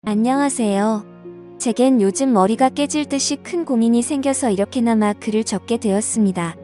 안녕하세요. 제겐 요즘 머리가 깨질 듯이 큰 고민이 생겨서 이렇게나마 글을 적게 되었습니다.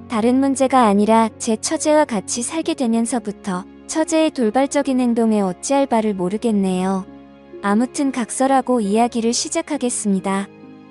다른 문제가 아니라 제 처제와 같이 살게 되면서부터 처제의 돌발적인 행동에 어찌할 바를 모르겠네요. 아무튼 각설하고 이야기를 시작하겠습니다.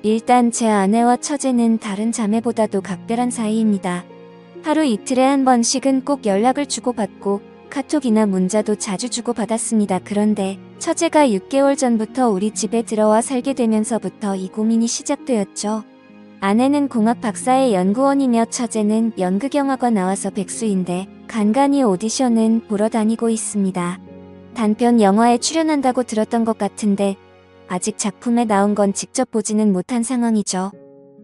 일단 제 아내와 처제는 다른 자매보다도 각별한 사이입니다. 하루 이틀에 한 번씩은 꼭 연락을 주고받고 카톡이나 문자도 자주 주고받았습니다. 그런데 처제가 6개월 전부터 우리 집에 들어와 살게 되면서부터 이 고민이 시작되었죠. 아내는 공학 박사의 연구원이며 처제는 연극영화과 나와서 백수인데 간간히 오디션은 보러 다니고 있습니다. 단편 영화에 출연한다고 들었던 것 같은데 아직 작품에 나온 건 직접 보지는 못한 상황이죠.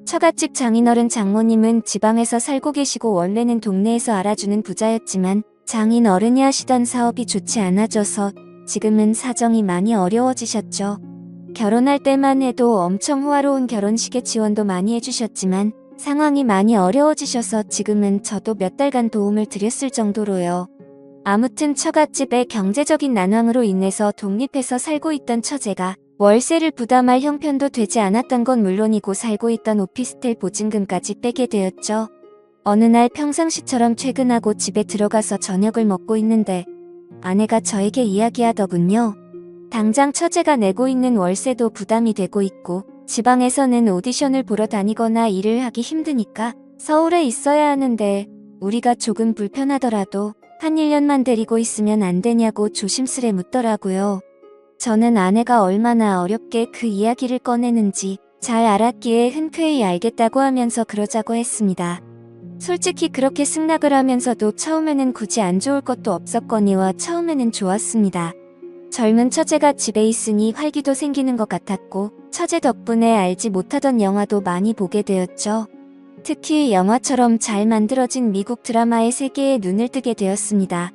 처갓집 장인어른 장모님은 지방에서 살고 계시고 원래는 동네에서 알아주는 부자였지만 장인어른이 하시던 사업이 좋지 않아져서 지금은 사정이 많이 어려워지셨죠. 결혼할 때만 해도 엄청 호화로운 결혼식에 지원도 많이 해주셨지만 상황이 많이 어려워지셔서 지금은 저도 몇 달간 도움을 드렸을 정도로요. 아무튼 처갓집의 경제적인 난황으로 인해서 독립해서 살고 있던 처제가 월세를 부담할 형편도 되지 않았던 건 물론이고 살고 있던 오피스텔 보증금까지 빼게 되었죠. 어느 날 평상시처럼 퇴근하고 집에 들어가서 저녁을 먹고 있는데 아내가 저에게 이야기하더군요. 당장 처제가 내고 있는 월세도 부담이 되고 있고 지방에서는 오디션을 보러 다니거나 일을 하기 힘드니까 서울에 있어야 하는데 우리가 조금 불편하더라도 한 1년만 데리고 있으면 안 되냐고 조심스레 묻더라고요. 저는 아내가 얼마나 어렵게 그 이야기를 꺼내는지 잘 알았기에 흔쾌히 알겠다고 하면서 그러자고 했습니다. 솔직히 그렇게 승낙을 하면서도 처음에는 굳이 안 좋을 것도 없었거니와 처음에는 좋았습니다. 젊은 처제가 집에 있으니 활기도 생기는 것 같았고 처제 덕분에 알지 못하던 영화도 많이 보게 되었죠. 특히 영화처럼 잘 만들어진 미국 드라마의 세계에 눈을 뜨게 되었습니다.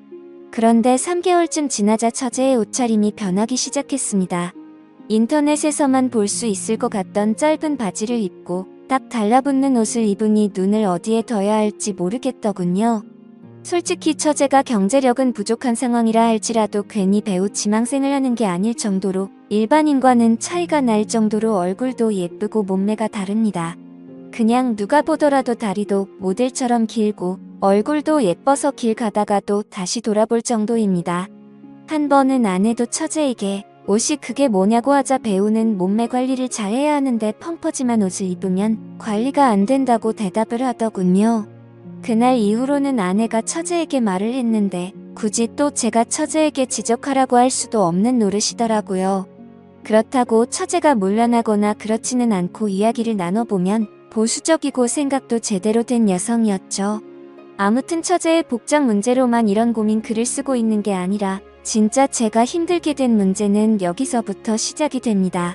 그런데 3개월쯤 지나자 처제의 옷차림이 변하기 시작했습니다. 인터넷에서만 볼 수 있을 것 같던 짧은 바지를 입고 딱 달라붙는 옷을 입으니 눈을 어디에 둬야 할지 모르겠더군요. 솔직히 처제가 경제력은 부족한 상황이라 할지라도 괜히 배우 지망생을 하는 게 아닐 정도로 일반인과는 차이가 날 정도로 얼굴도 예쁘고 몸매가 다릅니다. 그냥 누가 보더라도 다리도 모델처럼 길고 얼굴도 예뻐서 길 가다가도 다시 돌아볼 정도입니다. 한 번은 아내도 처제에게 옷이 그게 뭐냐고 하자 배우는 몸매 관리를 잘해야 하는데 펑퍼짐한 옷을 입으면 관리가 안 된다고 대답을 하더군요. 그날 이후로는 아내가 처제에게 말을 했는데 굳이 또 제가 처제에게 지적하라고 할 수도 없는 노릇이더라고요. 그렇다고 처제가 문란하거나 그렇지는 않고 이야기를 나눠보면 보수적이고 생각도 제대로 된 여성이었죠. 아무튼 처제의 복장 문제로만 이런 고민 글을 쓰고 있는 게 아니라 진짜 제가 힘들게 된 문제는 여기서부터 시작이 됩니다.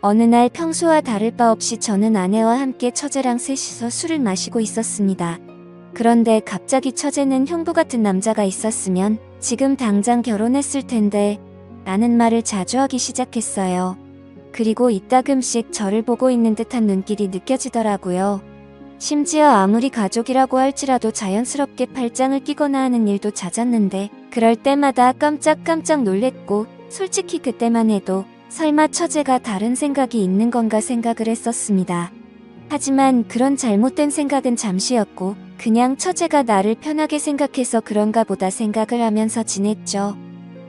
어느 날 평소와 다를 바 없이 저는 아내와 함께 처제랑 셋이서 술을 마시고 있었습니다. 그런데 갑자기 처제는 형부 같은 남자가 있었으면 지금 당장 결혼했을 텐데 라는 말을 자주 하기 시작했어요. 그리고 이따금씩 저를 보고 있는 듯한 눈길이 느껴지더라고요. 심지어 아무리 가족이라고 할지라도 자연스럽게 팔짱을 끼거나 하는 일도 잦았는데 그럴 때마다 깜짝깜짝 놀랬고 솔직히 그때만 해도 설마 처제가 다른 생각이 있는 건가 생각을 했었습니다. 하지만 그런 잘못된 생각은 잠시였고 그냥 처제가 나를 편하게 생각해서 그런가 보다 생각을 하면서 지냈죠.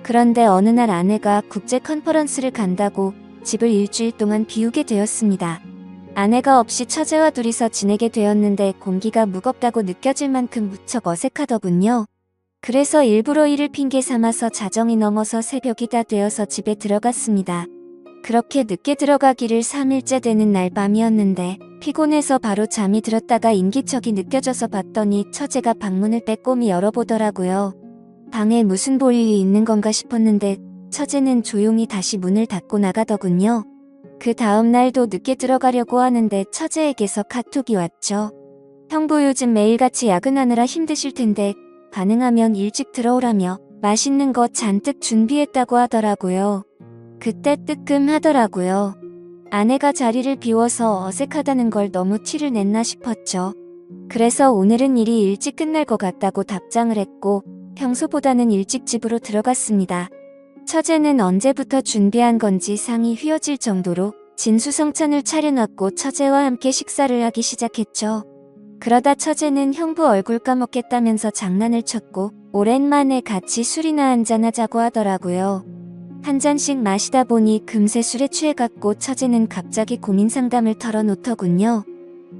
그런데 어느 날 아내가 국제 컨퍼런스를 간다고 집을 일주일 동안 비우게 되었습니다. 아내가 없이 처제와 둘이서 지내게 되었는데 공기가 무겁다고 느껴질 만큼 무척 어색하더군요. 그래서 일부러 이를 핑계 삼아서 자정이 넘어서 새벽이 다 되어서 집에 들어갔습니다. 그렇게 늦게 들어가기를 3일째 되는 날 밤이었는데 피곤해서 바로 잠이 들었다가 인기척이 느껴져서 봤더니 처제가 방문을 빼꼼히 열어보더라고요. 방에 무슨 볼 일이 있는 건가 싶었는데 처제는 조용히 다시 문을 닫고 나가더군요. 그 다음 날도 늦게 들어가려고 하는데 처제에게서 카톡이 왔죠. 형부 요즘 매일같이 야근하느라 힘드실 텐데 가능하면 일찍 들어오라며 맛있는 거 잔뜩 준비했다고 하더라고요. 그때 뜨끔하더라고요. 아내가 자리를 비워서 어색하다는 걸 너무 티를 냈나 싶었죠. 그래서 오늘은 일이 일찍 끝날 것 같다고 답장을 했고 평소보다는 일찍 집으로 들어갔습니다. 처제는 언제부터 준비한 건지 상이 휘어질 정도로 진수성찬을 차려놨고 처제와 함께 식사를 하기 시작했죠. 그러다 처제는 형부 얼굴 까먹겠다면서 장난을 쳤고 오랜만에 같이 술이나 한잔하자고 하더라고요. 한 잔씩 마시다 보니 금세 술에 취해갔고 처제는 갑자기 고민 상담을 털어놓더군요.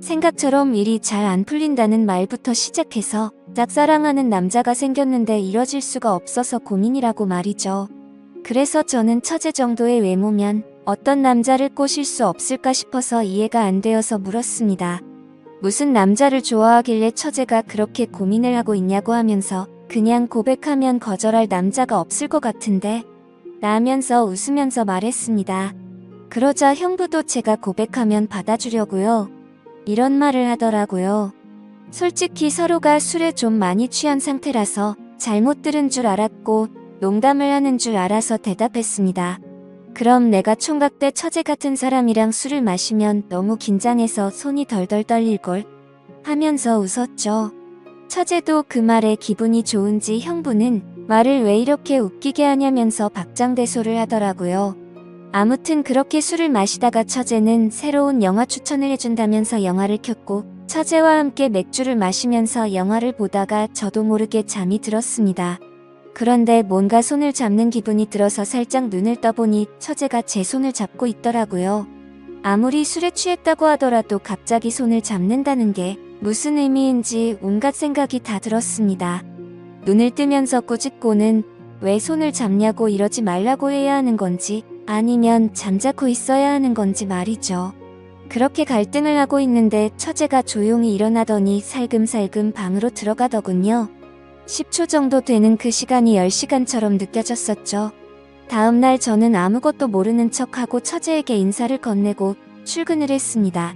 생각처럼 일이 잘 안 풀린다는 말부터 시작해서 짝사랑하는 남자가 생겼는데 이뤄질 수가 없어서 고민이라고 말이죠. 그래서 저는 처제 정도의 외모면 어떤 남자를 꼬실 수 없을까 싶어서 이해가 안 되어서 물었습니다. 무슨 남자를 좋아하길래 처제가 그렇게 고민을 하고 있냐고 하면서 그냥 고백하면 거절할 남자가 없을 것 같은데 라면서 웃으면서 말했습니다. 그러자 형부도 제가 고백하면 받아주려고요. 이런 말을 하더라고요. 솔직히 서로가 술에 좀 많이 취한 상태라서 잘못 들은 줄 알았고 농담을 하는 줄 알아서 대답했습니다. 그럼 내가 총각 때 처제 같은 사람이랑 술을 마시면 너무 긴장해서 손이 덜덜 떨릴걸 하면서 웃었죠. 처제도 그 말에 기분이 좋은지 형부는 말을 왜 이렇게 웃기게 하냐면서 박장대소를 하더라고요. 아무튼 그렇게 술을 마시다가 처제는 새로운 영화 추천을 해준다면서 영화를 켰고 처제와 함께 맥주를 마시면서 영화를 보다가 저도 모르게 잠이 들었습니다. 그런데 뭔가 손을 잡는 기분이 들어서 살짝 눈을 떠보니 처제가 제 손을 잡고 있더라고요. 아무리 술에 취했다고 하더라도 갑자기 손을 잡는다는 게 무슨 의미인지 온갖 생각이 다 들었습니다. 눈을 뜨면서 꾸짖고는 왜 손을 잡냐고 이러지 말라고 해야 하는 건지 아니면 잠자코 있어야 하는 건지 말이죠. 그렇게 갈등을 하고 있는데 처제가 조용히 일어나더니 살금살금 방으로 들어가더군요. 10초 정도 되는 그 시간이 10시간처럼 느껴졌었죠. 다음날 저는 아무것도 모르는 척하고 처제에게 인사를 건네고 출근을 했습니다.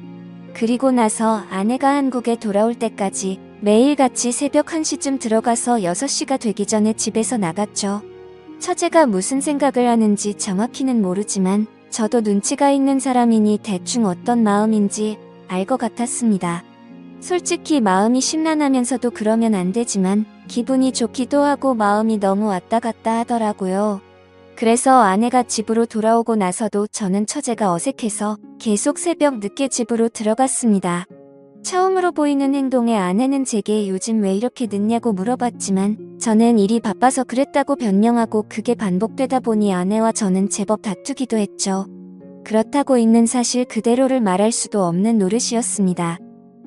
그리고 나서 아내가 한국에 돌아올 때까지 매일같이 새벽 1시쯤 들어가서 6시가 되기 전에 집에서 나갔죠. 처제가 무슨 생각을 하는지 정확히는 모르지만 저도 눈치가 있는 사람이니 대충 어떤 마음인지 알 것 같았습니다. 솔직히 마음이 심란하면서도 그러면 안 되지만 기분이 좋기도 하고 마음이 너무 왔다 갔다 하더라고요. 그래서 아내가 집으로 돌아오고 나서도 저는 처제가 어색해서 계속 새벽 늦게 집으로 들어갔습니다. 처음으로 보이는 행동에 아내는 제게 요즘 왜 이렇게 늦냐고 물어봤지만 저는 일이 바빠서 그랬다고 변명하고 그게 반복되다 보니 아내와 저는 제법 다투기도 했죠. 그렇다고 있는 사실 그대로를 말할 수도 없는 노릇이었습니다.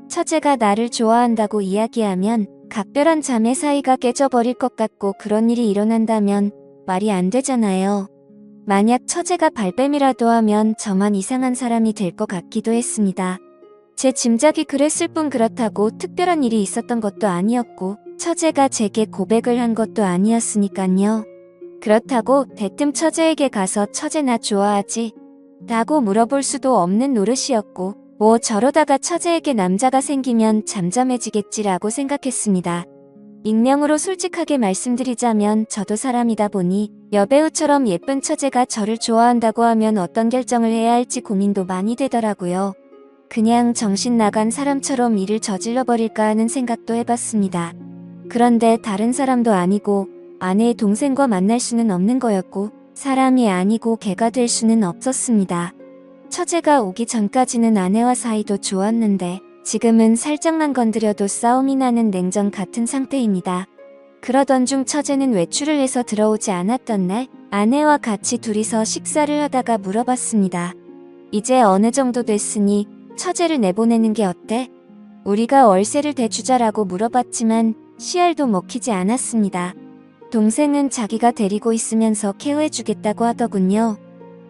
처제가 나를 좋아한다고 이야기하면 각별한 자매 사이가 깨져버릴 것 같고 그런 일이 일어난다면 말이 안 되잖아요. 만약 처제가 발뺌이라도 하면 저만 이상한 사람이 될 것 같기도 했습니다. 제 짐작이 그랬을 뿐 그렇다고 특별한 일이 있었던 것도 아니었고 처제가 제게 고백을 한 것도 아니었으니깐요. 그렇다고 대뜸 처제에게 가서 처제 나 좋아하지? 라고 물어볼 수도 없는 노릇이었고 뭐 저러다가 처제에게 남자가 생기면 잠잠해지겠지라고 생각했습니다. 익명으로 솔직하게 말씀드리자면 저도 사람이다 보니 여배우처럼 예쁜 처제가 저를 좋아한다고 하면 어떤 결정을 해야 할지 고민도 많이 되더라고요. 그냥 정신 나간 사람처럼 일을 저질러 버릴까 하는 생각도 해봤습니다. 그런데 다른 사람도 아니고 아내의 동생과 만날 수는 없는 거였고 사람이 아니고 개가 될 수는 없었습니다. 처제가 오기 전까지는 아내와 사이도 좋았는데 지금은 살짝만 건드려도 싸움이 나는 냉전 같은 상태입니다. 그러던 중 처제는 외출을 해서 들어오지 않았던 날 아내와 같이 둘이서 식사를 하다가 물어봤습니다. 이제 어느 정도 됐으니 처제를 내보내는 게 어때? 우리가 월세를 대주자라고 물어봤지만 씨알도 먹히지 않았습니다. 동생은 자기가 데리고 있으면서 케어해주겠다고 하더군요.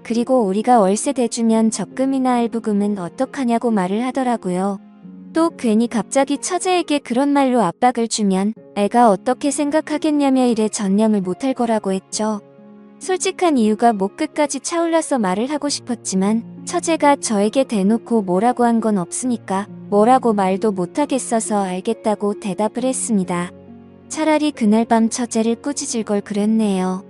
그리고 우리가 월세 대주면 적금이나 할부금은 어떡하냐고 말을 하더라고요. 또 괜히 갑자기 처제에게 그런 말로 압박을 주면 애가 어떻게 생각하겠냐며 일에 전념을 못할 거라고 했죠. 솔직한 이유가 목 끝까지 차올라서 말을 하고 싶었지만 처제가 저에게 대놓고 뭐라고 한 건 없으니까 뭐라고 말도 못하겠어서 알겠다고 대답을 했습니다. 차라리 그날 밤 처제를 꾸짖을 걸 그랬네요.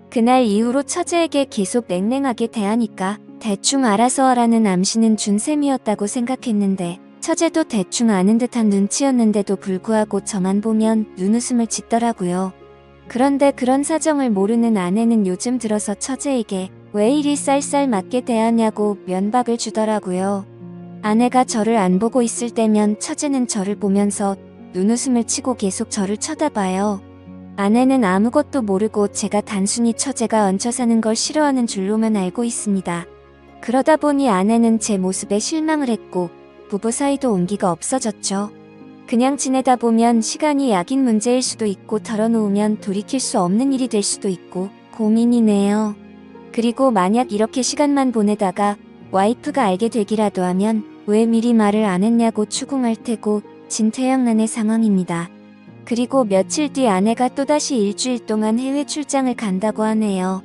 그날 이후로 처제에게 계속 냉랭하게 대하니까 대충 알아서 하라는 암시는 준 셈이었다고 생각했는데 처제도 대충 아는 듯한 눈치였는데도 불구하고 저만 보면 눈웃음을 짓더라고요. 그런데 그런 사정을 모르는 아내는 요즘 들어서 처제에게 왜 이리 쌀쌀 맞게 대하냐고 면박을 주더라고요. 아내가 저를 안 보고 있을 때면 처제는 저를 보면서 눈웃음을 치고 계속 저를 쳐다봐요. 아내는 아무것도 모르고 제가 단순히 처제가 얹혀 사는 걸 싫어하는 줄로만 알고 있습니다. 그러다 보니 아내는 제 모습에 실망을 했고 부부 사이도 온기가 없어졌죠. 그냥 지내다 보면 시간이 약인 문제일 수도 있고 털어놓으면 돌이킬 수 없는 일이 될 수도 있고 고민이네요. 그리고 만약 이렇게 시간만 보내다가 와이프가 알게 되기라도 하면 왜 미리 말을 안 했냐고 추궁할 테고 진퇴양난의 상황입니다. 그리고 며칠 뒤 아내가 또다시 일주일 동안 해외 출장을 간다고 하네요.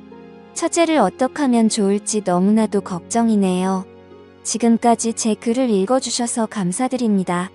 처제를 어떻게 하면 좋을지 너무나도 걱정이네요. 지금까지 제 글을 읽어주셔서 감사드립니다.